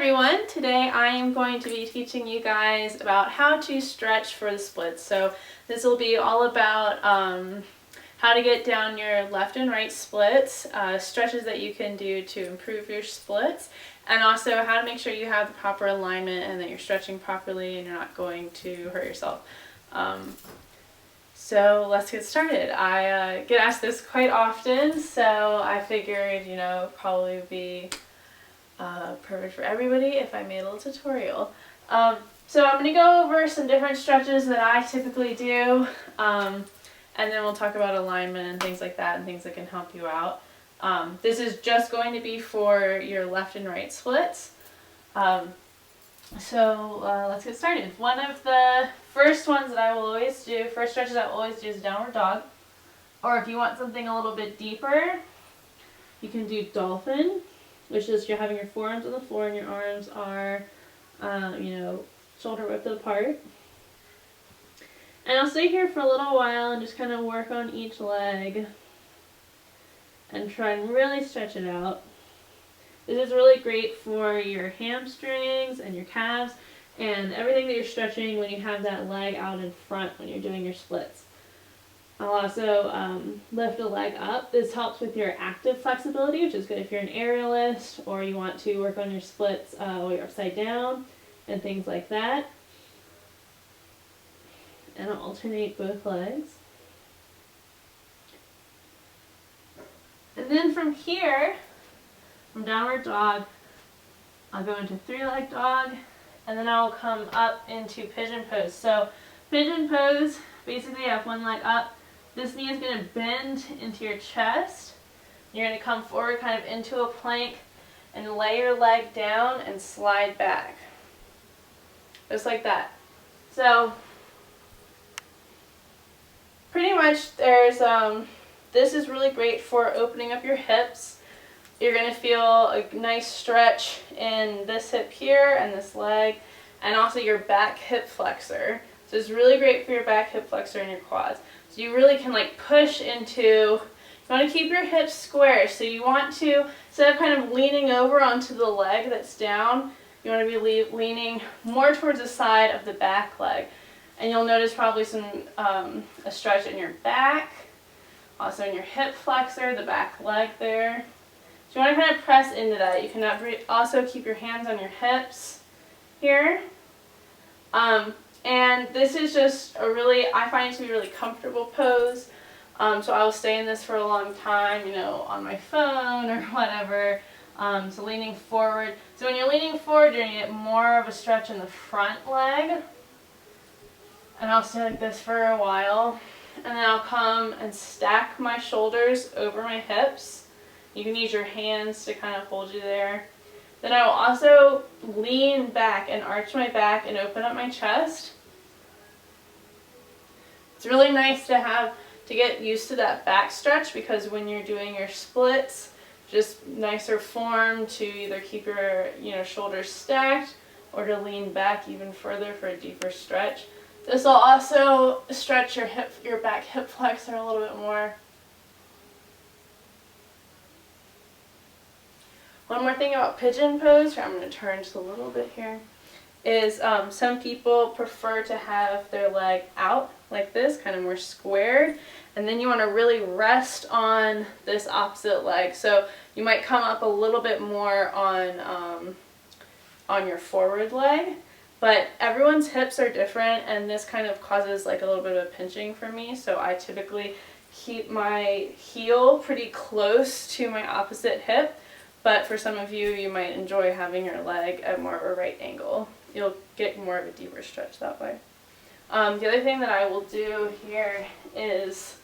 everyone! Today I am going to be teaching you guys about how to stretch for the splits. So this will be all about how to get down your left and right splits, stretches that you can do to improve your splits, and also how to make sure you have the proper alignment and that you're stretching properly and you're not going to hurt yourself. So let's get started. I get asked this quite often, so I figured, probably would be perfect for everybody if I made a little tutorial. So I'm going to go over some different stretches that I typically do, and then we'll talk about alignment and things like that and things that can help you out. This is just going to be for your left and right splits. So let's get started. One of the first ones that I will always do, first stretches I will always do is downward dog. Or if you want something a little bit deeper, you can do dolphin, which is you're having your forearms on the floor and your arms are, shoulder width apart. And I'll stay here for a little while and just kind of work on each leg and try and really stretch it out. This is really great for your hamstrings and your calves and everything that you're stretching when you have that leg out in front when you're doing your splits. I'll also lift a leg up. This helps with your active flexibility, which is good if you're an aerialist or you want to work on your splits while you're upside down and things like that. And I'll alternate both legs. And then from here, from downward dog, I'll go into three-leg dog, and then I'll come up into pigeon pose. So pigeon pose, basically you have one leg up. This knee is going to bend into your chest. You're going to come forward kind of into a plank and lay your leg down and slide back. Just like that. So pretty much there's, this is really great for opening up your hips. You're going to feel a nice stretch in this hip here and this leg, and also your back hip flexor. So it's really great for your back hip flexor and your quads. So you really can push into, you want to keep your hips square. So you want to, instead of kind of leaning over onto the leg that's down, you want to be leaning more towards the side of the back leg. And you'll notice probably some a stretch in your back, also in your hip flexor, the back leg there. So you want to kind of press into that. You can also keep your hands on your hips here. And this is just I find it to be a really comfortable pose. So I will stay in this for a long time, on my phone or whatever. So leaning forward. So when you're leaning forward, you're going to get more of a stretch in the front leg. And I'll stay like this for a while. And then I'll come and stack my shoulders over my hips. You can use your hands to kind of hold you there. Then I will also lean back and arch my back and open up my chest. It's really nice to get used to that back stretch, because when you're doing your splits, just nicer form to either keep your shoulders stacked or to lean back even further for a deeper stretch. This will also stretch your back hip flexor a little bit more. One more thing about pigeon pose, I'm going to turn just a little bit here, is some people prefer to have their leg out like this, kind of more squared, and then you want to really rest on this opposite leg. So you might come up a little bit more on your forward leg, but everyone's hips are different, and this kind of causes a little bit of pinching for me, so I typically keep my heel pretty close to my opposite hip. But for some of you, you might enjoy having your leg at more of a right angle. You'll get more of a deeper stretch that way. The other thing that I will do here is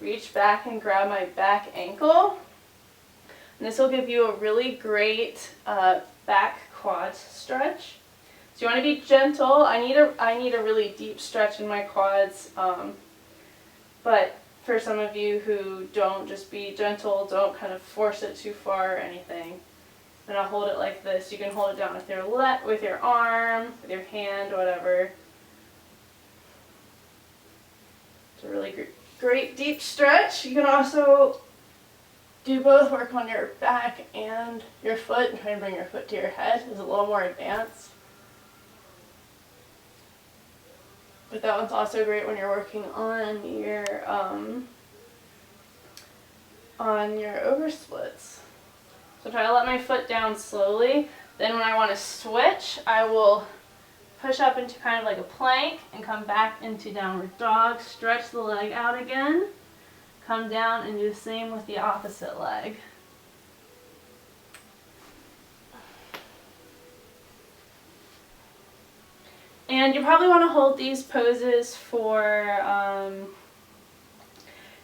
reach back and grab my back ankle. And this will give you a really great back quad stretch. So you want to be gentle. I need a really deep stretch in my quads, but for some of you who don't, just be gentle, don't kind of force it too far or anything. And I'll hold it like this. You can hold it down with your arm, with your hand, whatever. It's a really great deep stretch. You can also do both work on your back and your foot, and try to bring your foot to your head is a little more advanced. But that one's also great when you're working on your oversplits. So try to let my foot down slowly. Then when I want to switch, I will push up into kind of like a plank and come back into downward dog. Stretch the leg out again. Come down and do the same with the opposite leg. And you probably want to hold these poses for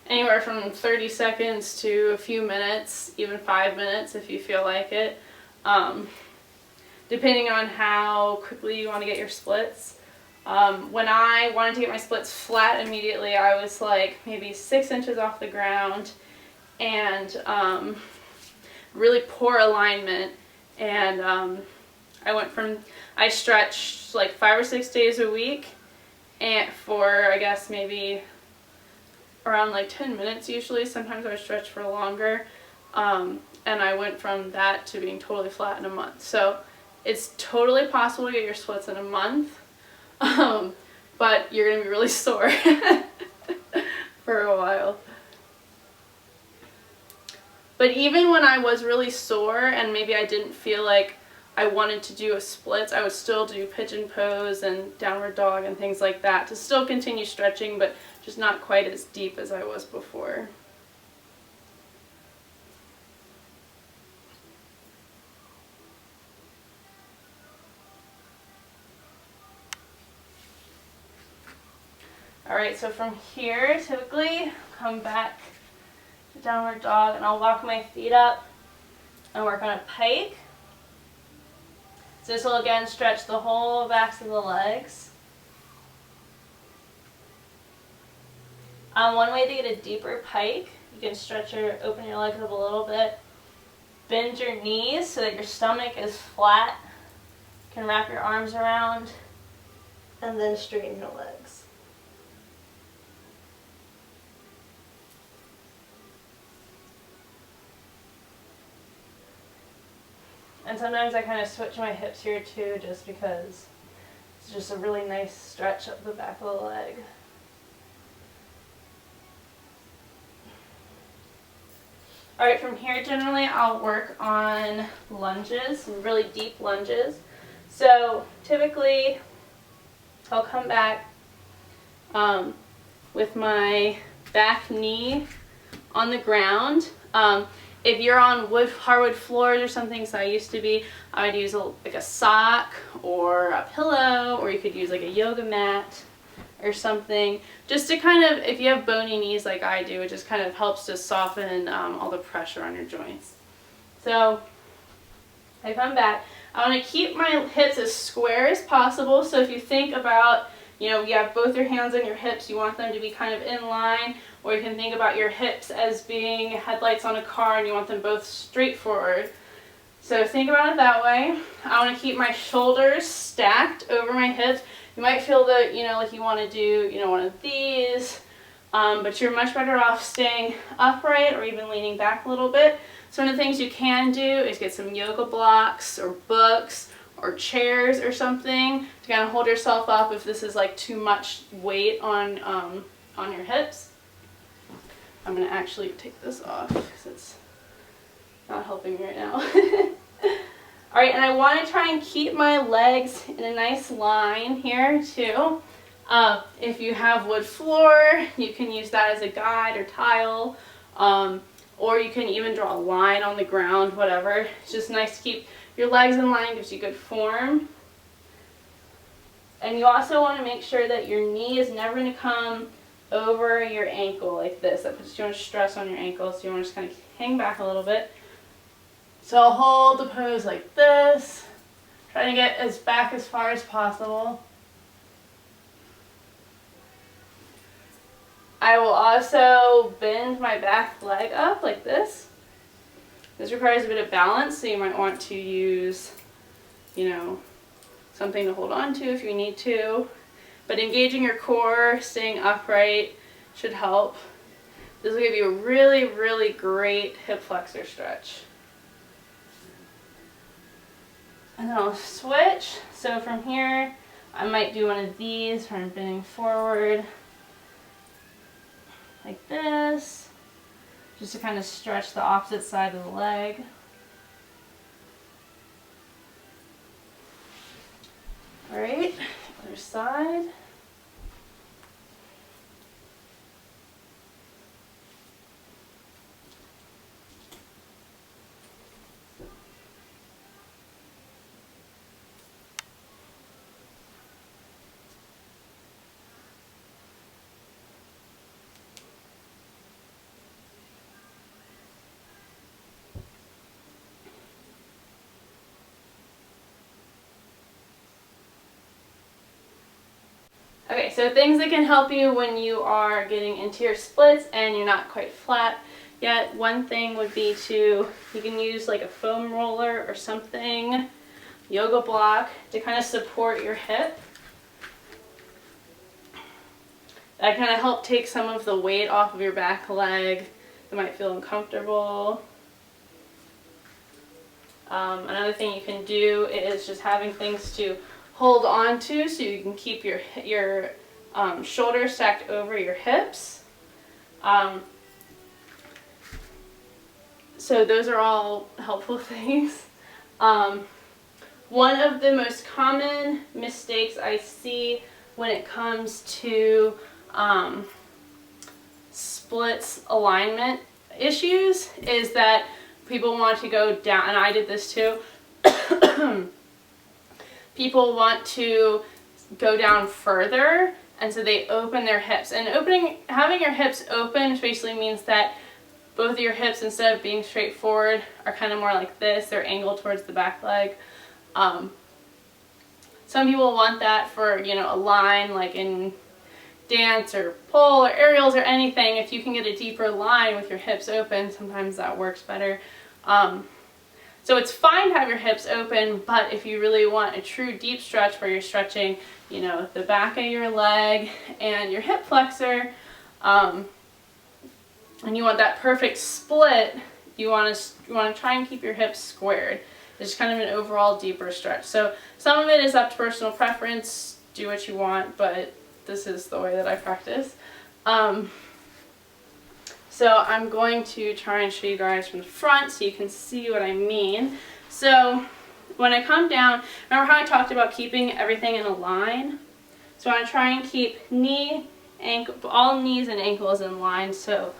anywhere from 30 seconds to a few minutes, even 5 minutes if you feel like it, depending on how quickly you want to get your splits. When I wanted to get my splits flat immediately, I was like maybe 6 inches off the ground and really poor alignment. And I stretched like 5 or 6 days a week, and for I guess maybe around like 10 minutes usually. Sometimes I would stretch for longer. And I went from that to being totally flat in a month. So it's totally possible to get your splits in a month. But you're going to be really sore for a while. But even when I was really sore and maybe I didn't feel like I wanted to do a splits, I would still do pigeon pose and downward dog and things like that to still continue stretching, but just not quite as deep as I was before. Alright, so from here, typically, come back to downward dog, and I'll walk my feet up and work on a pike. So this will again stretch the whole backs of the legs. One way to get a deeper pike, you can open your legs up a little bit, bend your knees so that your stomach is flat. You can wrap your arms around, and then straighten your legs. And sometimes I kind of switch my hips here too, just because it's just a really nice stretch up the back of the leg. Alright, from here generally I'll work on lunges, some really deep lunges. So typically I'll come back with my back knee on the ground. If you're on hardwood floors or something, so I used to be, I would use like a sock or a pillow, or you could use like a yoga mat or something, just to kind of, if you have bony knees like I do, it just kind of helps to soften all the pressure on your joints. So I come back. I want to keep my hips as square as possible, so if you think about, you have both your hands on your hips, you want them to be kind of in line, or you can think about your hips as being headlights on a car and you want them both straight forward. So think about it that way. I want to keep my shoulders stacked over my hips. You might feel that, like you want to do, one of these, but you're much better off staying upright or even leaning back a little bit. So one of the things you can do is get some yoga blocks or books or chairs or something to kind of hold yourself up if this is like too much weight on your hips. I'm going to actually take this off because it's not helping me right now. Alright, and I want to try and keep my legs in a nice line here too. If you have wood floor, you can use that as a guide or tile, or you can even draw a line on the ground, whatever. It's just nice to keep your legs in line, gives you good form. And you also want to make sure that your knee is never going to come over your ankle like this. That puts too much stress on your ankle, so you want to just kind of hang back a little bit. So I'll hold the pose like this, trying to get as back as far as possible. I will also bend my back leg up like this. This requires a bit of balance, so you might want to use, something to hold on to if you need to. But engaging your core, staying upright should help. This will give you a really, really great hip flexor stretch. And then I'll switch. So from here, I might do one of these where I'm bending forward like this, just to kind of stretch the opposite side of the leg. All right, other side. Okay, so things that can help you when you are getting into your splits and you're not quite flat yet. One thing would be you can use like a foam roller or something, yoga block, to kind of support your hip. That kind of help take some of the weight off of your back leg that might feel uncomfortable. Another thing you can do is just having things to hold on to so you can keep your shoulders stacked over your hips. So those are all helpful things. One of the most common mistakes I see when it comes to splits alignment issues is that people want to go down, and I did this too. People want to go down further, and so they open their hips. And having your hips open basically means that both of your hips, instead of being straight forward, are kind of more like this. They're angled towards the back leg. Some people want that for, a line like in dance or pole or aerials or anything. If you can get a deeper line with your hips open, sometimes that works better. So it's fine to have your hips open, but if you really want a true deep stretch where you're stretching, the back of your leg and your hip flexor, and you want that perfect split, you want to try and keep your hips squared. It's kind of an overall deeper stretch. So some of it is up to personal preference. Do what you want, but this is the way that I practice. So I'm going to try and show you guys from the front so you can see what I mean. So when I come down, remember how I talked about keeping everything in a line? So I want to try and keep all knees and ankles in line so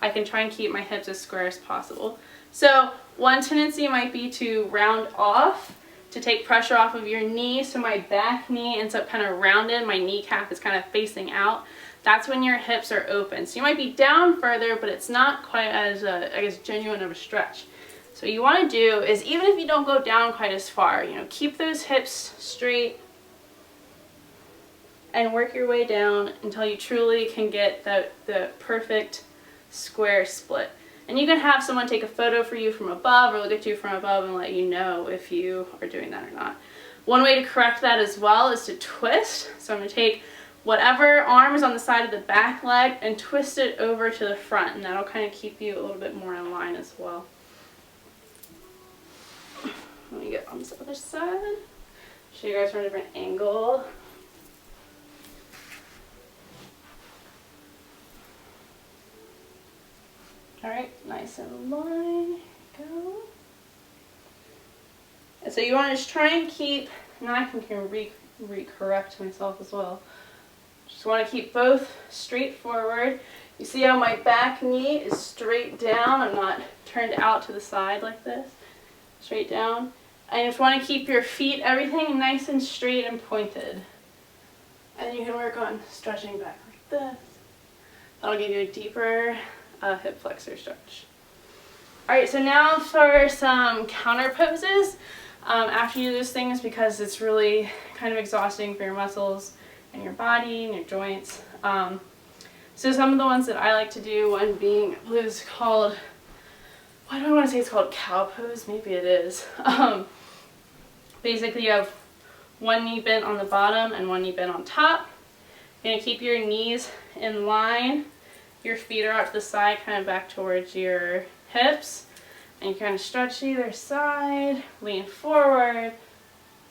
I can try and keep my hips as square as possible. So one tendency might be to round off, to take pressure off of your knee, so my back knee ends up kind of rounded, my kneecap is kind of facing out. That's when your hips are open. So you might be down further, but it's not quite as, genuine of a stretch. So what you want to do is, even if you don't go down quite as far, keep those hips straight and work your way down until you truly can get the perfect square split. And you can have someone take a photo for you from above or look at you from above and let you know if you are doing that or not. One way to correct that as well is to twist. So I'm going to take whatever arm is on the side of the back leg and twist it over to the front, and that'll kind of keep you a little bit more in line as well. Let me get on this other side. Show you guys from a different angle. Alright, nice and in line. Go. And so you want to just try and keep, now I can re-correct myself as well. Just want to keep both straight forward. You see how my back knee is straight down? I'm not turned out to the side like this. Straight down. And you just want to keep your feet, everything nice and straight and pointed. And you can work on stretching back like this. That'll give you a deeper hip flexor stretch. Alright, so now for some counter poses. After you do those things, because it's really kind of exhausting for your muscles and your body and your joints. So some of the ones that I like to do, one being, I believe it's called, why do I want to say it's called cow pose? Maybe it is. Basically you have one knee bent on the bottom and one knee bent on top. You're going to keep your knees in line. your feet are out to the side, kind of back towards your hips. And you kind of stretch to either side, lean forward,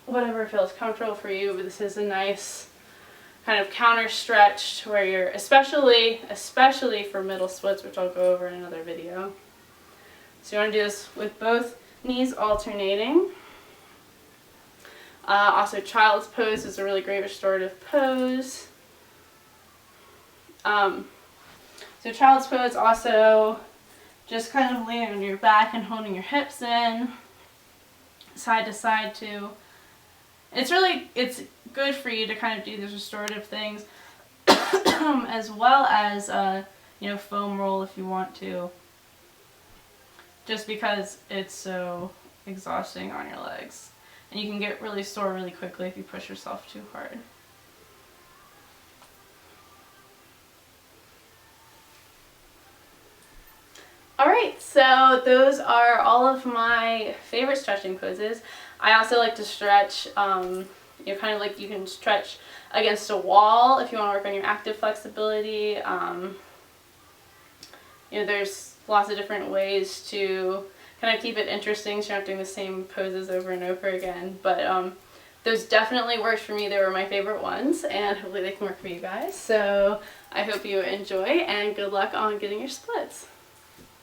whatever feels comfortable for you. But this is a nice kind of counter stretch where you're, especially for middle splits, which I'll go over in another video. So you want to do this with both knees alternating. Also, child's pose is a really great restorative pose. So child's pose also just kind of laying on your back and holding your hips in, side to side too. It's good for you to kind of do these restorative things, as well as foam roll if you want to, just because it's so exhausting on your legs. And you can get really sore really quickly if you push yourself too hard. Alright, so those are all of my favorite stretching poses. I also like to stretch, kind of like you can stretch against a wall if you want to work on your active flexibility. There's lots of different ways to kind of keep it interesting so you're not doing the same poses over and over again. But those definitely worked for me. They were my favorite ones, and hopefully they can work for you guys. So I hope you enjoy, and good luck on getting your splits.